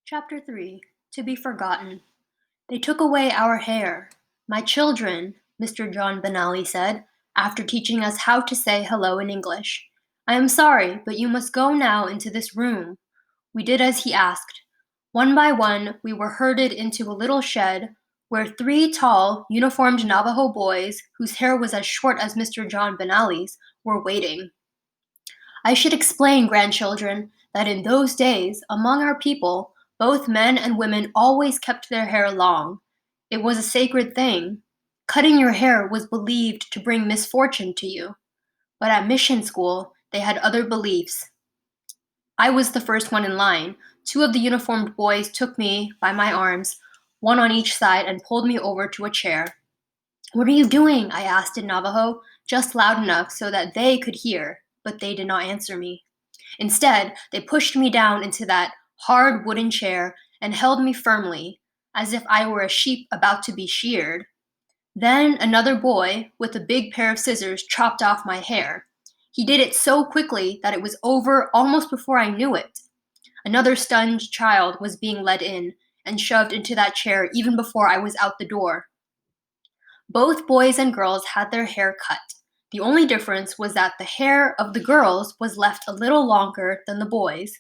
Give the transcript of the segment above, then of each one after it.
Chapter 3 To Be Forgotten. They took away our hair. My children, Mr. John Benally said, after teaching us how to say hello in English. I am sorry, but you must go now into this room. We did as he asked. One by one, we were herded into a little shed where three tall, uniformed Navajo boys, whose hair was as short as Mr. John Benally's, were waiting. I should explain, grandchildren, that in those days, among our people, both men and women always kept their hair long. It was a sacred thing. Cutting your hair was believed to bring misfortune to you. But at mission school, they had other beliefs. I was the first one in line. Two of the uniformed boys took me by my arms, one on each side, and pulled me over to a chair. What are you doing? I asked in Navajo, just loud enough so that they could hear, but they did not answer me. Instead, they pushed me down into that hard wooden chair and held me firmly, as if I were a sheep about to be sheared. Then another boy, with a big pair of scissors, chopped off my hair. He did it so quickly that it was over almost before I knew it. Another stunned child was being led in and shoved into that chair even before I was out the door. Both boys and girls had their hair cut. The only difference was that the hair of the girls was left a little longer than the boys',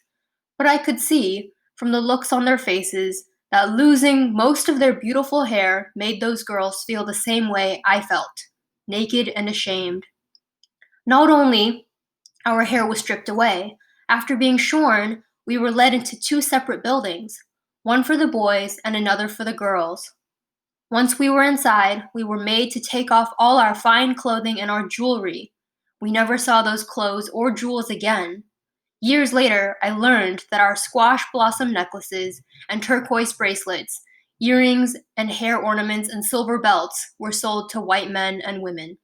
but I could see, from the looks on their faces, that losing most of their beautiful hair made those girls feel the same way I felt, naked and ashamed. Not only our hair was stripped away, after being shorn, we were led into two separate buildings, one for the boys and another for the girls. Once we were inside, we were made to take off all our fine clothing and our jewelry. We never saw those clothes or jewels again. Years later, I learned that our squash blossom necklaces and turquoise bracelets, earrings and hair ornaments and silver belts were sold to white men and women.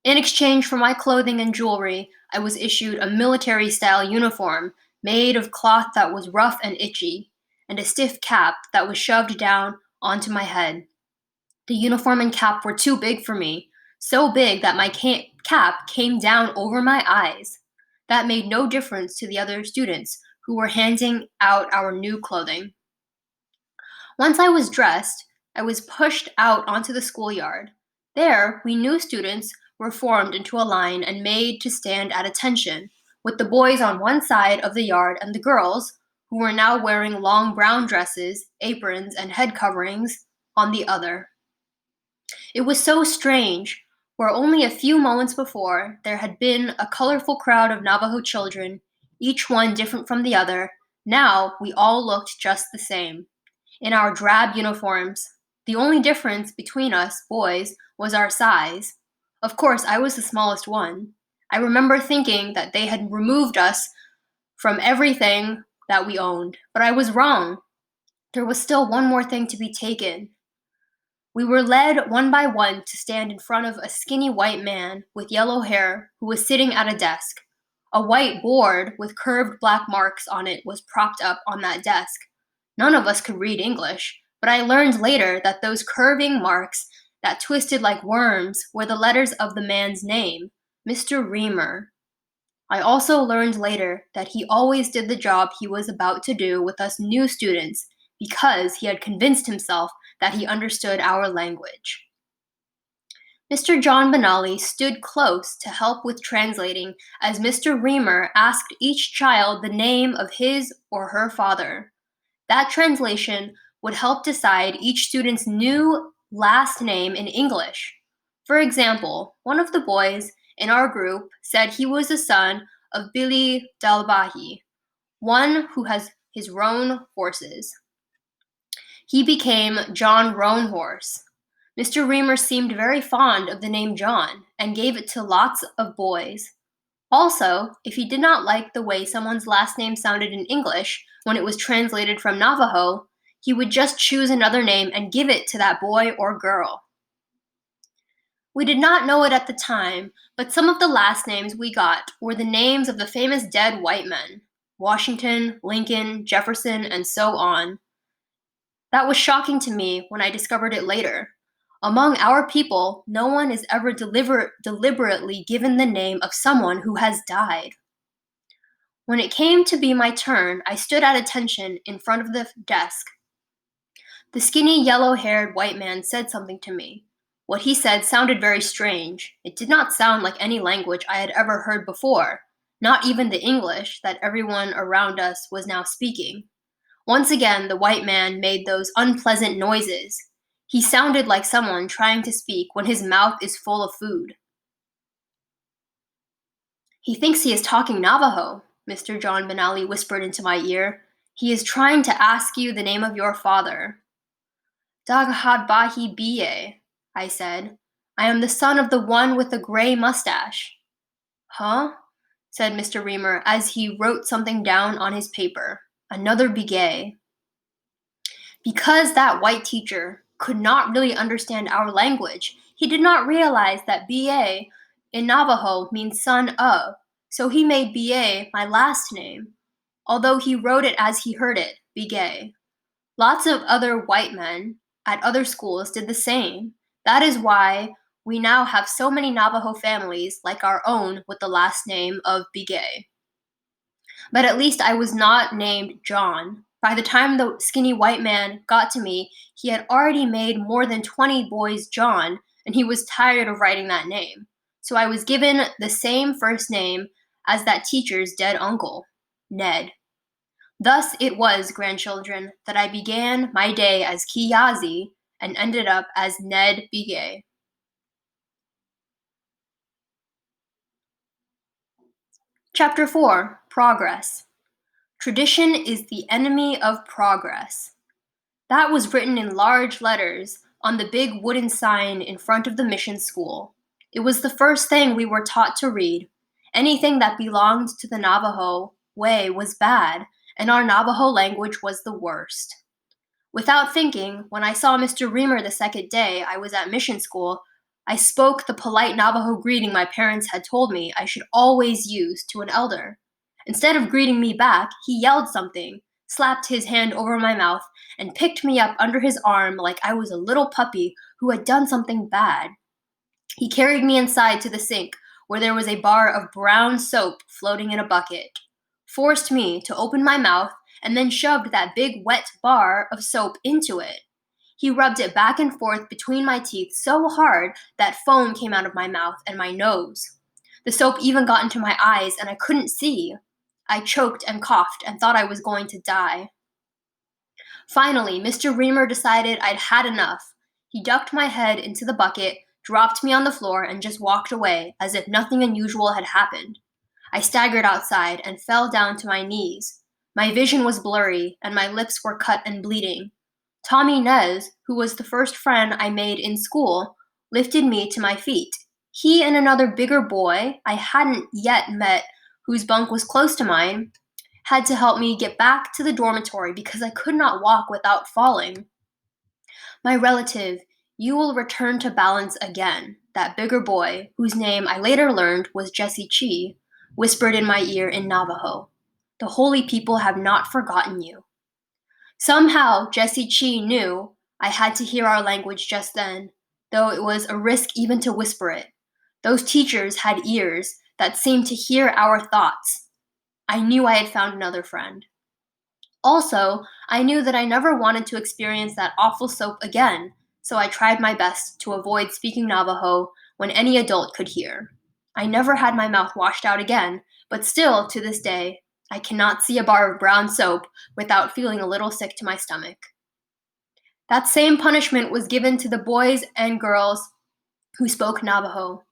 In exchange for my clothing and jewelry, I was issued a military-style uniform made of cloth that was rough and itchy, and a stiff cap that was shoved down onto my head. The uniform and cap were too big for me, so big that my cap came down over my eyes. That made no difference to the other students who were handing out our new clothing. Once I was dressed, I was pushed out onto the schoolyard. There, we new students were formed into a line and made to stand at attention, with the boys on one side of the yard and the girls, who were now wearing long brown dresses, aprons, and head coverings, on the other. It was so strange, where only a few moments before there had been a colorful crowd of Navajo children, each one different from the other. Now we all looked just the same, in our drab uniforms. The only difference between us, boys, was our size. Of course, I was the smallest one. I remember thinking that they had removed us from everything that we owned, but I was wrong. There was still one more thing to be taken. We were led one by one to stand in front of a skinny white man with yellow hair who was sitting at a desk. A white board with curved black marks on it was propped up on that desk. None of us could read English, but I learned later that those curving marks that twisted like worms were the letters of the man's name, Mr. Reamer. I also learned later that he always did the job he was about to do with us new students because he had convinced himself that he understood our language. Mr. John Benally stood close to help with translating as Mr. Reamer asked each child the name of his or her father. That translation would help decide each student's new last name in English. For example, one of the boys in our group said he was the son of Billy Dalbahi, one who has his roan horses. He became John Roanhorse. Mr. Reamer seemed very fond of the name John and gave it to lots of boys. Also, if he did not like the way someone's last name sounded in English when it was translated from Navajo, he would just choose another name and give it to that boy or girl. We did not know it at the time, but some of the last names we got were the names of the famous dead white men, Washington, Lincoln, Jefferson, and so on. That was shocking to me when I discovered it later. Among our people, no one is ever deliberately given the name of someone who has died. When it came to be my turn, I stood at attention in front of the desk. The skinny, yellow-haired white man said something to me. What he said sounded very strange. It did not sound like any language I had ever heard before, not even the English that everyone around us was now speaking. Once again, the white man made those unpleasant noises. He sounded like someone trying to speak when his mouth is full of food. "He thinks he is talking Navajo," Mr. John Benally whispered into my ear. "He is trying to ask you the name of your father." "Daghadbahi Biye," I said. "I am the son of the one with the gray mustache." "Huh?" said Mr. Reamer as he wrote something down on his paper. Another Bigay. Because that white teacher could not really understand our language, he did not realize that Ba in Navajo means son of, so he made Ba my last name, although he wrote it as he heard it, Bigay. Lots of other white men at other schools did the same. That is why we now have so many Navajo families like our own with the last name of Bigay. But at least I was not named John. By the time the skinny white man got to me, he had already made more than 20 boys John, and he was tired of writing that name. So I was given the same first name as that teacher's dead uncle, Ned. Thus it was, grandchildren, that I began my day as Kiyazi and ended up as Ned Bigay. Chapter 4: Progress. Tradition is the enemy of progress. That was written in large letters on the big wooden sign in front of the mission school. It was the first thing we were taught to read. Anything that belonged to the Navajo way was bad, and our Navajo language was the worst. Without thinking, when I saw Mr. Reamer the second day I was at mission school, I spoke the polite Navajo greeting my parents had told me I should always use to an elder. Instead of greeting me back, he yelled something, slapped his hand over my mouth, and picked me up under his arm like I was a little puppy who had done something bad. He carried me inside to the sink, where there was a bar of brown soap floating in a bucket, forced me to open my mouth, and then shoved that big wet bar of soap into it. He rubbed it back and forth between my teeth so hard that foam came out of my mouth and my nose. The soap even got into my eyes and I couldn't see. I choked and coughed and thought I was going to die. Finally, Mr. Reamer decided I'd had enough. He ducked my head into the bucket, dropped me on the floor, and just walked away as if nothing unusual had happened. I staggered outside and fell down to my knees. My vision was blurry, and my lips were cut and bleeding. Tommy Nez, who was the first friend I made in school, lifted me to my feet. He and another bigger boy I hadn't yet met, whose bunk was close to mine, had to help me get back to the dormitory because I could not walk without falling. My relative, you will return to balance again, that bigger boy, whose name I later learned was Jesse Chi, whispered in my ear in Navajo. The holy people have not forgotten you. Somehow, Jesse Chi knew I had to hear our language just then, though it was a risk even to whisper it. Those teachers had ears that seemed to hear our thoughts. I knew I had found another friend. Also, I knew that I never wanted to experience that awful soap again, so I tried my best to avoid speaking Navajo when any adult could hear. I never had my mouth washed out again, but still, to this day, I cannot see a bar of brown soap without feeling a little sick to my stomach. That same punishment was given to the boys and girls who spoke Navajo.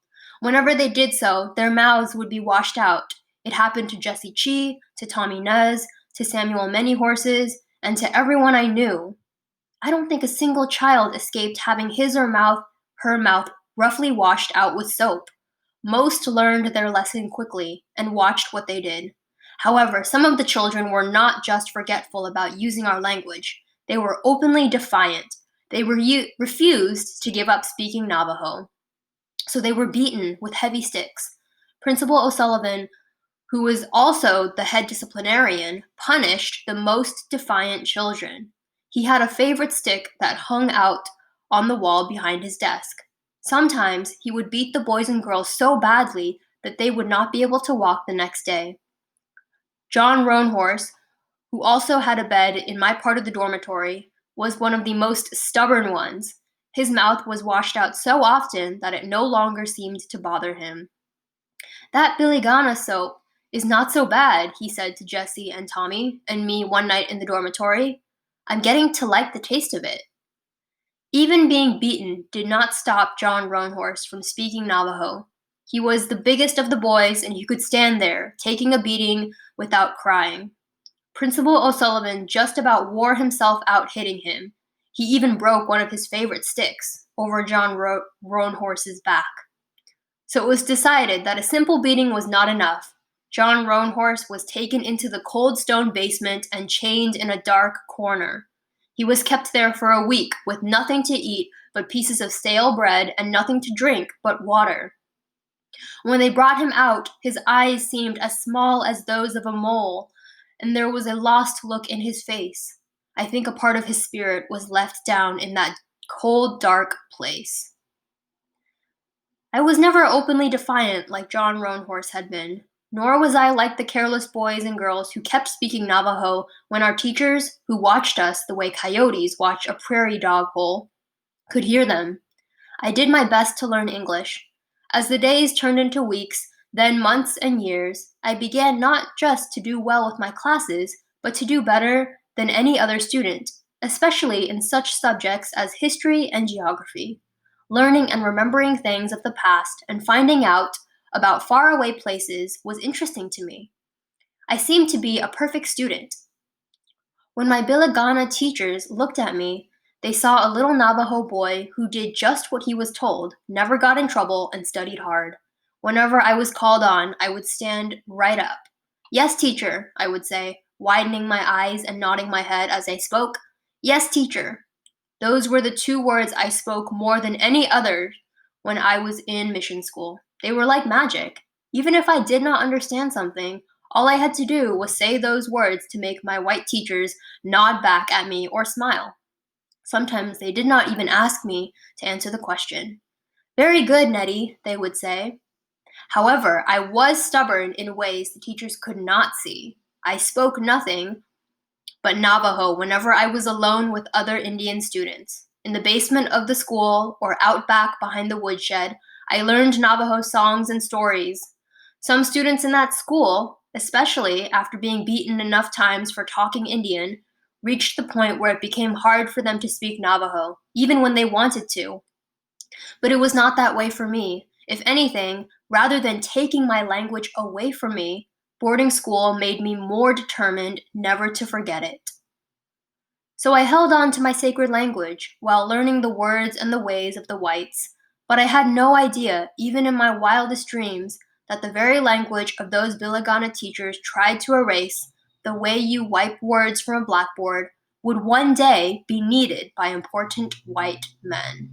Whenever they did so, their mouths would be washed out. It happened to Jesse Chi, to Tommy Nez, to Samuel Many Horses, and to everyone I knew. I don't think a single child escaped having his or her mouth roughly washed out with soap. Most learned their lesson quickly and watched what they did. However, some of the children were not just forgetful about using our language. They were openly defiant. They refused to give up speaking Navajo. So they were beaten with heavy sticks. Principal O'Sullivan, who was also the head disciplinarian, punished the most defiant children. He had a favorite stick that hung out on the wall behind his desk. Sometimes he would beat the boys and girls so badly that they would not be able to walk the next day. John Roanhorse, who also had a bed in my part of the dormitory, was one of the most stubborn ones. His mouth was washed out so often that it no longer seemed to bother him. "That Billigana soap is not so bad," he said to Jessie and Tommy and me one night in the dormitory. "I'm getting to like the taste of it." Even being beaten did not stop John Roanhorse from speaking Navajo. He was the biggest of the boys, and he could stand there, taking a beating without crying. Principal O'Sullivan just about wore himself out hitting him. He even broke one of his favorite sticks over John Roanhorse's back. So it was decided that a simple beating was not enough. John Roanhorse was taken into the cold stone basement and chained in a dark corner. He was kept there for a week with nothing to eat but pieces of stale bread and nothing to drink but water. When they brought him out, his eyes seemed as small as those of a mole, and there was a lost look in his face. I think a part of his spirit was left down in that cold, dark place. I was never openly defiant like John Roanhorse had been, nor was I like the careless boys and girls who kept speaking Navajo when our teachers, who watched us the way coyotes watch a prairie dog hole, could hear them. I did my best to learn English. As the days turned into weeks, then months and years, I began not just to do well with my classes, but to do better than any other student, especially in such subjects as history and geography. Learning and remembering things of the past and finding out about faraway places was interesting to me. I seemed to be a perfect student. When my Bilagana teachers looked at me, they saw a little Navajo boy who did just what he was told, never got in trouble, and studied hard. Whenever I was called on, I would stand right up. "Yes, teacher," I would say, widening my eyes and nodding my head as I spoke. "Yes, teacher." Those were the two words I spoke more than any other when I was in mission school. They were like magic. Even if I did not understand something, all I had to do was say those words to make my white teachers nod back at me or smile. Sometimes they did not even ask me to answer the question. "Very good, Nettie," they would say. However, I was stubborn in ways the teachers could not see. I spoke nothing but Navajo whenever I was alone with other Indian students. In the basement of the school or out back behind the woodshed, I learned Navajo songs and stories. Some students in that school, especially after being beaten enough times for talking Indian, reached the point where it became hard for them to speak Navajo, even when they wanted to. But it was not that way for me. If anything, rather than taking my language away from me, boarding school made me more determined never to forget it. So I held on to my sacred language while learning the words and the ways of the whites, but I had no idea, even in my wildest dreams, that the very language of those Bilagana teachers tried to erase, the way you wipe words from a blackboard, would one day be needed by important white men.